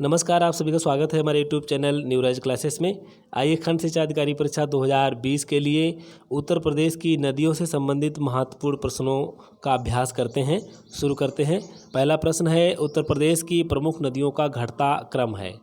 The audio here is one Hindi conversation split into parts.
नमस्कार, आप सभी का स्वागत है हमारे यूट्यूब चैनल न्यूराइज क्लासेस में। आइए खंड शिक्षा अधिकारी परीक्षा 2020 के लिए उत्तर प्रदेश की नदियों से संबंधित महत्वपूर्ण प्रश्नों का अभ्यास करते हैं। शुरू करते हैं। पहला प्रश्न है, उत्तर प्रदेश की प्रमुख नदियों का घटता क्रम है।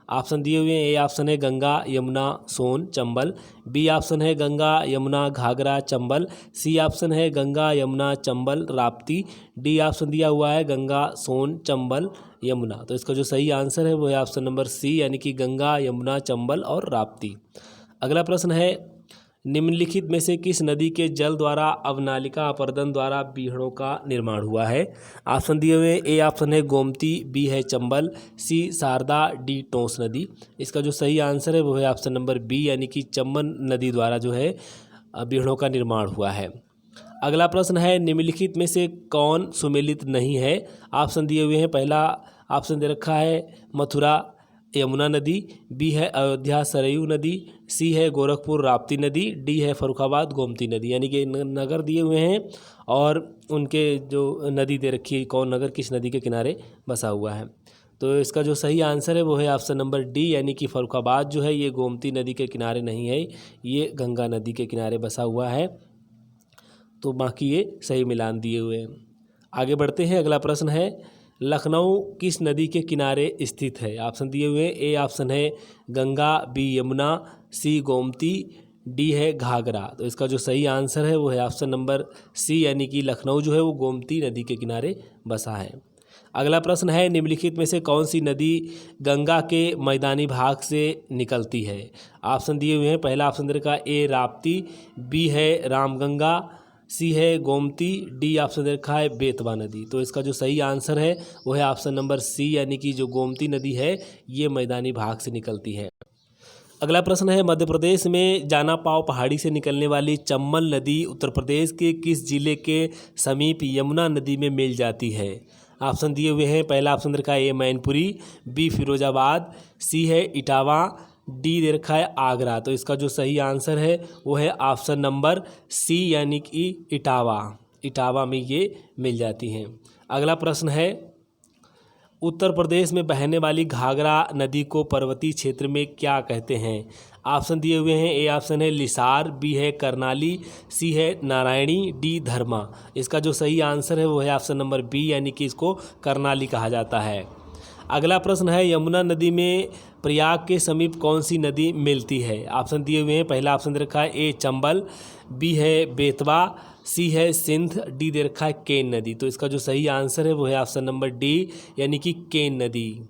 ऑप्शन दिए हुए हैं। ए ऑप्शन है गंगा, यमुना, सोन, चंबल। बी ऑप्शन है गंगा, यमुना, घाघरा, चंबल। सी ऑप्शन है गंगा, यमुना, चंबल, राप्ती। डी ऑप्शन दिया हुआ है गंगा, सोन, चंबल, यमुना। तो इसका जो सही आंसर है वो है ऑप्शन नंबर सी, यानी कि गंगा, यमुना, चंबल और राप्ती। अगला प्रश्न है, निम्नलिखित में से किस नदी के जल द्वारा अवनालिका अपर्दन द्वारा बीहड़ों का निर्माण हुआ है। ऑप्शन दिए हुए। ए ऑप्शन है गोमती, बी है चंबल, सी शारदा, डी टोंस नदी। इसका जो सही आंसर है वो है ऑप्शन नंबर बी, यानी कि चंबल नदी द्वारा जो है बीहड़ों का निर्माण हुआ है। अगला प्रश्न है, निम्नलिखित में से कौन सुमेलित नहीं है। ऑप्शन दिए हुए हैं। पहला ऑप्शन दे रखा है मथुरा यमुना नदी, बी है अयोध्या सरयू नदी, सी है गोरखपुर राप्ती नदी, डी है फर्रुखाबाद गोमती नदी। यानी कि नगर दिए हुए हैं और उनके जो नदी दे रखी है, कौन नगर किस नदी के किनारे बसा हुआ है। तो इसका जो सही आंसर है वो है ऑप्शन नंबर डी, यानी कि फर्रुखाबाद जो है ये गोमती नदी के किनारे नहीं है, ये गंगा नदी के किनारे बसा हुआ है। तो बाकी ये सही मिलान दिए हुए हैं। आगे बढ़ते हैं। अगला प्रश्न है, लखनऊ किस नदी के किनारे स्थित है। ऑप्शन दिए हुए हैं। ए ऑप्शन है गंगा, बी यमुना, सी गोमती, डी है घाघरा। तो इसका जो सही आंसर है वो है ऑप्शन नंबर सी, यानी कि लखनऊ जो है वो गोमती नदी के किनारे बसा है। अगला प्रश्न है, निम्नलिखित में से कौन सी नदी गंगा के मैदानी भाग से निकलती है। ऑप्शन दिए हुए हैं। पहला ऑप्शन दे रखा है ए राप्ती, बी है रामगंगा, सी है गोमती, डी ऑप्शन दे रखा है बेतवा नदी। तो इसका जो सही आंसर है वो है ऑप्शन नंबर सी, यानी कि जो गोमती नदी है ये मैदानी भाग से निकलती है। अगला प्रश्न है, मध्य प्रदेश में जानापाव पहाड़ी से निकलने वाली चंबल नदी उत्तर प्रदेश के किस जिले के समीप यमुना नदी में मिल जाती है। ऑप्शन दिए हुए हैं। पहला ऑप्शन दे रखा है ए मैनपुरी, बी फिरोजाबाद, सी है इटावा, डी दे रखा है आगरा। तो इसका जो सही आंसर है वो है ऑप्शन नंबर सी, यानी कि इटावा में ये मिल जाती हैं। अगला प्रश्न है, उत्तर प्रदेश में बहने वाली घाघरा नदी को पर्वतीय क्षेत्र में क्या कहते हैं। ऑप्शन दिए हुए हैं। ए ऑप्शन है लिसार, बी है करनाली, सी है नारायणी, डी धर्मा। इसका जो सही आंसर है वो है ऑप्शन नंबर बी, यानी कि इसको करनाली कहा जाता है। अगला प्रश्न है, यमुना नदी में प्रयाग के समीप कौन सी नदी मिलती है। ऑप्शन दिए हुए हैं। पहला ऑप्शन दे रखा है ए चंबल, बी है बेतवा, सी है सिंध, डी दे रखा है केन नदी। तो इसका जो सही आंसर है वो है ऑप्शन नंबर डी, यानी कि केन नदी।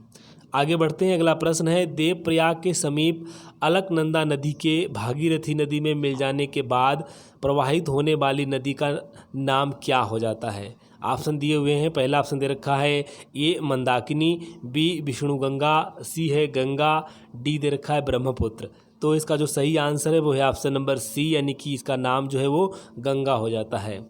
आगे बढ़ते हैं। अगला प्रश्न है, देवप्रयाग के समीप अलकनंदा नदी के भागीरथी नदी में मिल जाने के बाद प्रवाहित होने वाली नदी का नाम क्या हो जाता है। ऑप्शन दिए हुए हैं। पहला ऑप्शन दे रखा है ए मंदाकिनी, बी विष्णुगंगा, सी है गंगा, डी दे रखा है ब्रह्मपुत्र। तो इसका जो सही आंसर है वो है ऑप्शन नंबर सी, यानी कि इसका नाम जो है वो गंगा हो जाता है।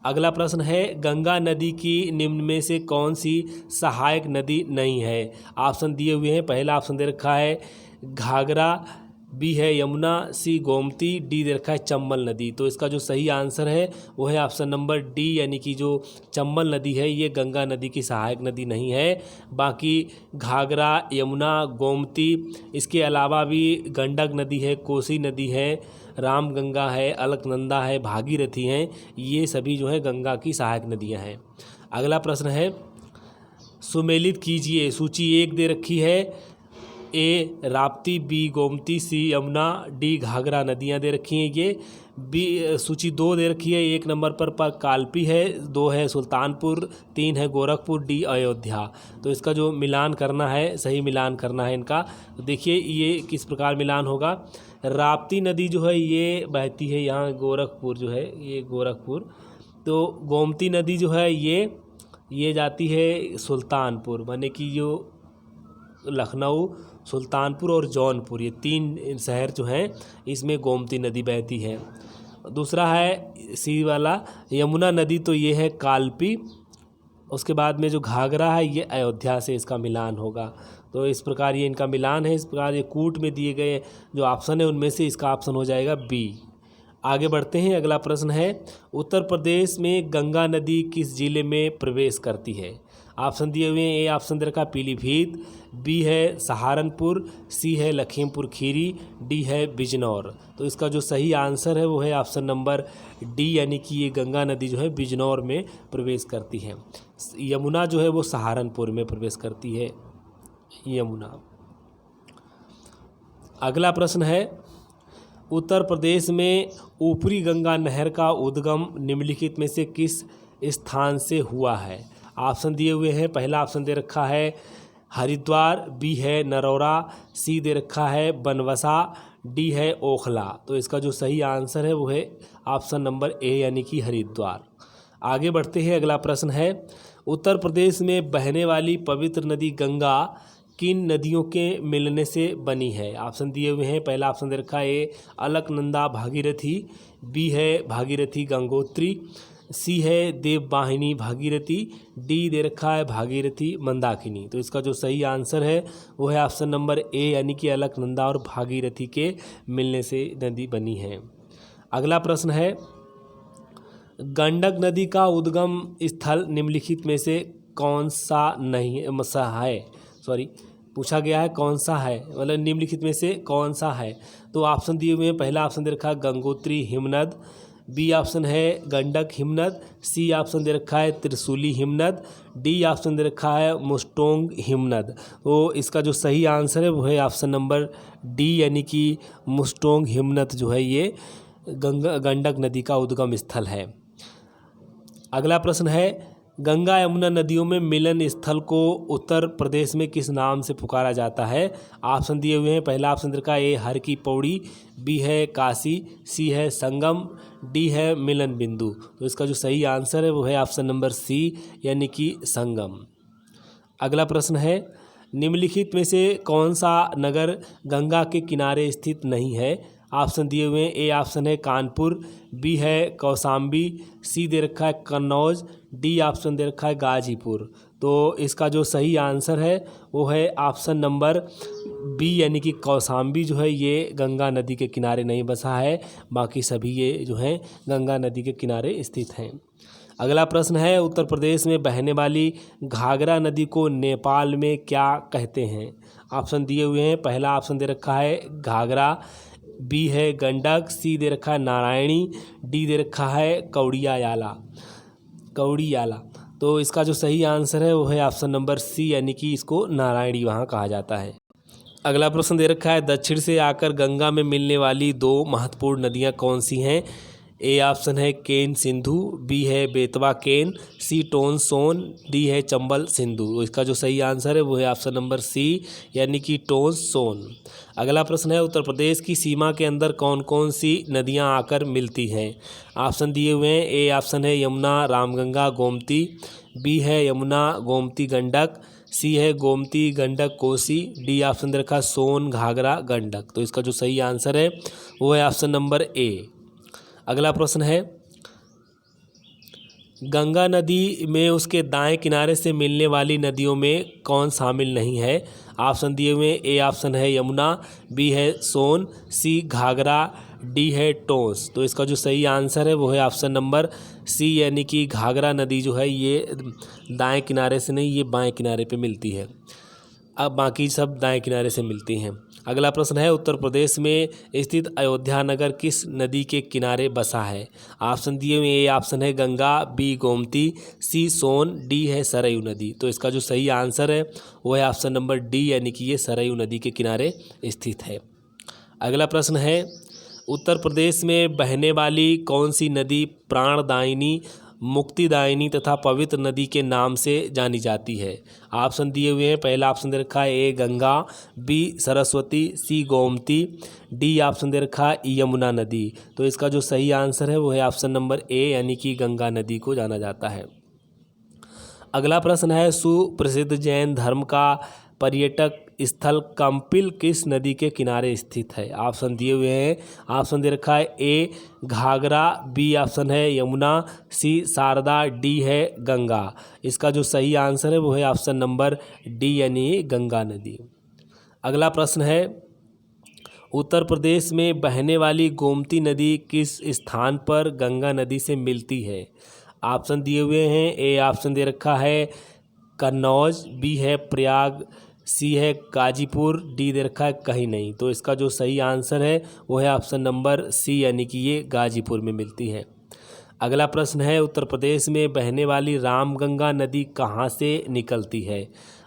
अगला प्रश्न है, गंगा नदी की निम्न में से कौन सी सहायक नदी नहीं है। ऑप्शन दिए हुए हैं। पहला ऑप्शन दे रखा है घाघरा, बी है यमुना, सी गोमती, डी दे रखा है चंबल नदी। तो इसका जो सही आंसर है वो है ऑप्शन नंबर डी, यानी कि जो चंबल नदी है ये गंगा नदी की सहायक नदी नहीं है। बाकी घाघरा, यमुना, गोमती, इसके अलावा भी गंडक नदी है, कोसी नदी है, रामगंगा है, अलकनंदा है, भागीरथी हैं, ये सभी जो है गंगा की सहायक नदियां हैं। अगला प्रश्न है, सुमेलित कीजिए। सूची 1 दे रखी है, ए राप्ती, बी गोमती, सी यमुना, डी घाघरा नदियाँ दे रखी हैं ये। बी सूची 2 दे रखी है, 1 नंबर पर कालपी है, 2 है सुल्तानपुर, 3 है गोरखपुर, डी अयोध्या। तो इसका जो मिलान करना है, सही मिलान करना है इनका। तो देखिए ये किस प्रकार मिलान होगा। राप्ती नदी जो है ये बहती है यहाँ गोरखपुर जो है ये गोरखपुर। तो गोमती नदी जो है ये जाती है सुल्तानपुर, माने कि जो लखनऊ, सुल्तानपुर और जौनपुर, ये 3 शहर जो हैं इसमें गोमती नदी बहती है। दूसरा है सी वाला यमुना नदी, तो ये है कालपी। उसके बाद में जो घाघरा है ये अयोध्या से इसका मिलान होगा। तो इस प्रकार ये इनका मिलान है। इस प्रकार ये कूट में दिए गए जो ऑप्शन है उनमें से इसका ऑप्शन हो जाएगा बी। आगे बढ़ते हैं। अगला प्रश्न है, उत्तर प्रदेश में गंगा नदी किस जिले में प्रवेश करती है। ऑप्शन दिए हुए हैं, ए ऑप्शन दे रखा है पीलीभीत, बी है सहारनपुर, सी है लखीमपुर खीरी, डी है बिजनौर। तो इसका जो सही आंसर है वो है ऑप्शन नंबर डी, यानी कि ये गंगा नदी जो है बिजनौर में प्रवेश करती है। यमुना जो है वो सहारनपुर में प्रवेश करती है, यमुना। अगला प्रश्न है, उत्तर प्रदेश में ऊपरी गंगा नहर का उद्गम निम्नलिखित में से किस स्थान से हुआ है? ऑप्शन दिए हुए हैं, पहला ऑप्शन दे रखा है हरिद्वार, बी है नरौरा, सी दे रखा है बनवसा, डी है ओखला। तो इसका जो सही आंसर है वो है ऑप्शन नंबर ए, यानी कि हरिद्वार। आगे बढ़ते हैं, अगला प्रश्न है, उत्तर प्रदेश में बहने वाली पवित्र नदी गंगा किन नदियों के मिलने से बनी है? ऑप्शन दिए हुए हैं, पहला ऑप्शन दे रखा है ए अलकनंदा भागीरथी, बी है भागीरथी गंगोत्री, सी है देववाहिनी भागीरथी, डी दे रखा है भागीरथी मंदाकिनी। तो इसका जो सही आंसर है वो है ऑप्शन नंबर ए, यानी कि अलकनंदा और भागीरथी के मिलने से नदी बनी है। अगला प्रश्न है, गंडक नदी का उद्गम स्थल निम्नलिखित में से कौन सा नहीं है, पूछा गया है कौन सा है, मतलब निम्नलिखित में से कौन सा है। तो ऑप्शन दिए हुए हैं, पहला ऑप्शन दे रखा है गंगोत्री हिमनद, बी ऑप्शन है गंडक हिमनद, सी ऑप्शन दे रखा है त्रिशूली हिमनद, डी ऑप्शन दे रखा है मुस्टोंग हिमनद। तो इसका जो सही आंसर है वो है ऑप्शन नंबर डी, यानी कि मुस्टोंग हिमनद जो है ये गंडक नदी का उद्गम स्थल है। अगला प्रश्न है, गंगा यमुना नदियों में मिलन स्थल को उत्तर प्रदेश में किस नाम से पुकारा जाता है? ऑप्शन दिए हुए हैं, पहला ऑप्शन रखा है ए हर की पौड़ी, बी है काशी, सी है संगम, डी है मिलन बिंदु। तो इसका जो सही आंसर है वो है ऑप्शन नंबर सी, यानी कि संगम। अगला प्रश्न है, निम्नलिखित में से कौन सा नगर गंगा के किनारे स्थित नहीं है? ऑप्शन दिए हुए हैं, ए ऑप्शन है कानपुर, बी है कौशाम्बी, सी दे रखा है कन्नौज, डी ऑप्शन दे रखा है गाजीपुर। तो इसका जो सही आंसर है वो है ऑप्शन नंबर बी, यानी कि कौशाम्बी जो है ये गंगा नदी के किनारे नहीं बसा है, बाकी सभी ये जो हैं गंगा नदी के किनारे स्थित हैं। अगला प्रश्न है, उत्तर प्रदेश में बहने वाली घाघरा नदी को नेपाल में क्या कहते हैं? ऑप्शन दिए हुए हैं, पहला ऑप्शन दे रखा है घाघरा, बी है गंडक, सी दे रखा है नारायणी, डी दे रखा है कौड़ियाला। तो इसका जो सही आंसर है वो है ऑप्शन नंबर सी, यानी कि इसको नारायणी वहाँ कहा जाता है। अगला प्रश्न दे रखा है, दक्षिण से आकर गंगा में मिलने वाली दो महत्वपूर्ण नदियाँ कौन सी हैं? ए ऑप्शन है केन सिंधु, बी है बेतवा केन, सी टोन सोन, डी है चंबल सिंधु। इसका जो सही आंसर है वो है ऑप्शन नंबर सी, यानी कि टोन सोन। अगला प्रश्न है, उत्तर प्रदेश की सीमा के अंदर कौन कौन सी नदियां आकर मिलती हैं? ऑप्शन दिए हुए हैं, ए ऑप्शन है यमुना रामगंगा गोमती, बी है यमुना गोमती गंडक, सी है गोमती गंडक कोसी, डी ऑप्शन दे रखा सोन घाघरा गंडक। तो इसका जो सही आंसर है वो है ऑप्शन नंबर ए। अगला प्रश्न है, गंगा नदी में उसके दाएं किनारे से मिलने वाली नदियों में कौन शामिल नहीं है? ऑप्शन दिए हुए, ए ऑप्शन है यमुना, बी है सोन, सी घाघरा, डी है टोंस। तो इसका जो सही आंसर है वो है ऑप्शन नंबर सी, यानी कि घाघरा नदी जो है ये दाएं किनारे से नहीं, ये बाएं किनारे पे मिलती है। अब बाकी सब दाएं किनारे से मिलती हैं। अगला प्रश्न है, उत्तर प्रदेश में स्थित अयोध्या नगर किस नदी के किनारे बसा है? ऑप्शन दिए हुए, ए ऑप्शन है गंगा, बी गोमती, सी सोन, डी है सरयू नदी। तो इसका जो सही आंसर है वो है ऑप्शन नंबर डी, यानी कि ये सरयू नदी के किनारे स्थित है। अगला प्रश्न है, उत्तर प्रदेश में बहने वाली कौन सी नदी प्राणदायिनी, मुक्तिदायिनी तथा पवित्र नदी के नाम से जानी जाती है? ऑप्शन दिए हुए हैं, पहला ऑप्शन दे रखा है ए गंगा, बी सरस्वती, सी गोमती, डी ऑप्शन दे रखा है यमुना नदी। तो इसका जो सही आंसर है वो है ऑप्शन नंबर ए, यानी कि गंगा नदी को जाना जाता है। अगला प्रश्न है, सुप्रसिद्ध जैन धर्म का पर्यटक स्थल कंपिल किस नदी के किनारे स्थित है? ऑप्शन दिए हुए हैं, ऑप्शन दे रखा है ए घाघरा, बी ऑप्शन है यमुना, सी शारदा, डी है गंगा। इसका जो सही आंसर है वो है ऑप्शन नंबर डी, यानी गंगा नदी। अगला प्रश्न है, उत्तर प्रदेश में बहने वाली गोमती नदी किस स्थान पर गंगा नदी से मिलती है? ऑप्शन दिए हुए हैं, ए ऑप्शन दे रखा है कन्नौज, बी है प्रयाग, सी है गाजीपुर, डी दे रखा है कहीं नहीं। तो इसका जो सही आंसर है वो है ऑप्शन नंबर सी, यानी कि ये गाजीपुर में मिलती है। अगला प्रश्न है, उत्तर प्रदेश में बहने वाली रामगंगा नदी कहाँ से निकलती है?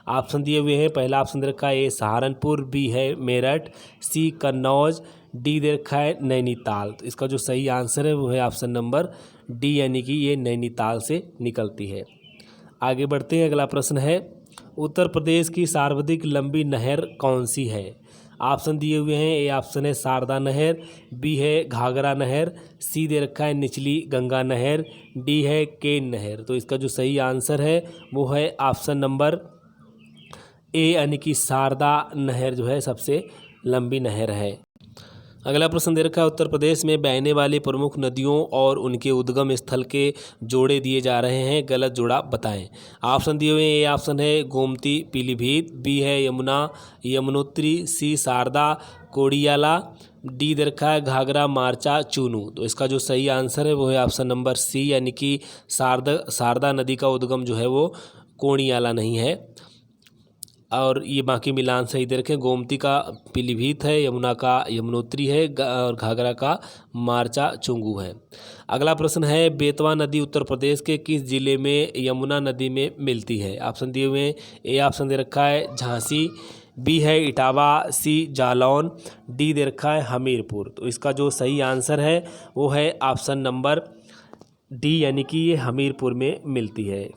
ऑप्शन दिए हुए हैं। पहला ऑप्शन दे रखा है ए सहारनपुर, बी है मेरठ, सी कन्नौज, डी दे रखा है नैनीताल। तो इसका जो सही आंसर है वो है ऑप्शन नंबर डी, यानी कि ये नैनीताल से निकलती है। आगे बढ़ते हैं। अगला प्रश्न है, उत्तर प्रदेश की सर्वाधिक लंबी नहर कौन सी है? ऑप्शन दिए हुए हैं। ए ऑप्शन है शारदा नहर, बी है घाघरा नहर, सी दे रखा है निचली गंगा नहर, डी है केन नहर। तो इसका जो सही आंसर है वो है ऑप्शन नंबर ए, यानी कि शारदा नहर जो है सबसे लंबी नहर है। अगला प्रश्न दे रखा है, उत्तर प्रदेश में बहने वाली प्रमुख नदियों और उनके उद्गम स्थल के जोड़े दिए जा रहे हैं, गलत जोड़ा बताएं। ऑप्शन दिए हुए हैं। ए ऑप्शन है गोमती पीलीभीत, बी है यमुना यमुनोत्री, सी शारदा कोड़ियाला, डी दे रखा है घाघरा मार्चा चूनू। तो इसका जो सही आंसर है वो है ऑप्शन नंबर सी, यानी कि शारदा नदी का उद्गम जो है वो कोड़ियाला नहीं है। और ये बाकी मिलान सही दे रखें। गोमती का पीलीभीत है, यमुना का यमुनोत्री है और घाघरा का मार्चा चुंगू है। अगला प्रश्न है, बेतवा नदी उत्तर प्रदेश के किस जिले में यमुना नदी में मिलती है? ऑप्शन दिए हुए हैं। ए ऑप्शन दे रखा है झांसी, बी है इटावा, सी जालौन, डी दे रखा है हमीरपुर। तो इसका जो सही आंसर है वो है ऑप्शन नंबर डी, यानी कि ये हमीरपुर में मिलती है।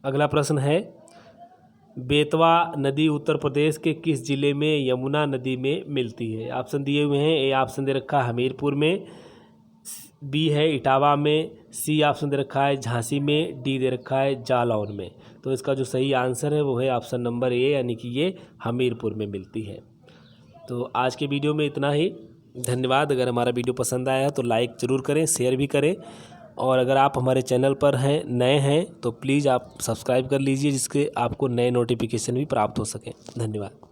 अगला प्रश्न है, बेतवा नदी उत्तर प्रदेश के किस जिले में यमुना नदी में मिलती है? ऑप्शन दिए हुए हैं। ए ऑप्शन दे रखा है हमीरपुर में, बी है इटावा में, सी ऑप्शन दे रखा है झांसी में, डी दे रखा है जालौन में। तो इसका जो सही आंसर है वो है ऑप्शन नंबर ए, यानी कि ये हमीरपुर में मिलती है। तो आज के वीडियो में इतना ही। धन्यवाद। अगर हमारा वीडियो पसंद आया तो लाइक ज़रूर करें, शेयर भी करें, और अगर आप हमारे चैनल पर नए हैं तो प्लीज़ आप सब्सक्राइब कर लीजिए, जिससे आपको नए नोटिफिकेशन भी प्राप्त हो सकें। धन्यवाद।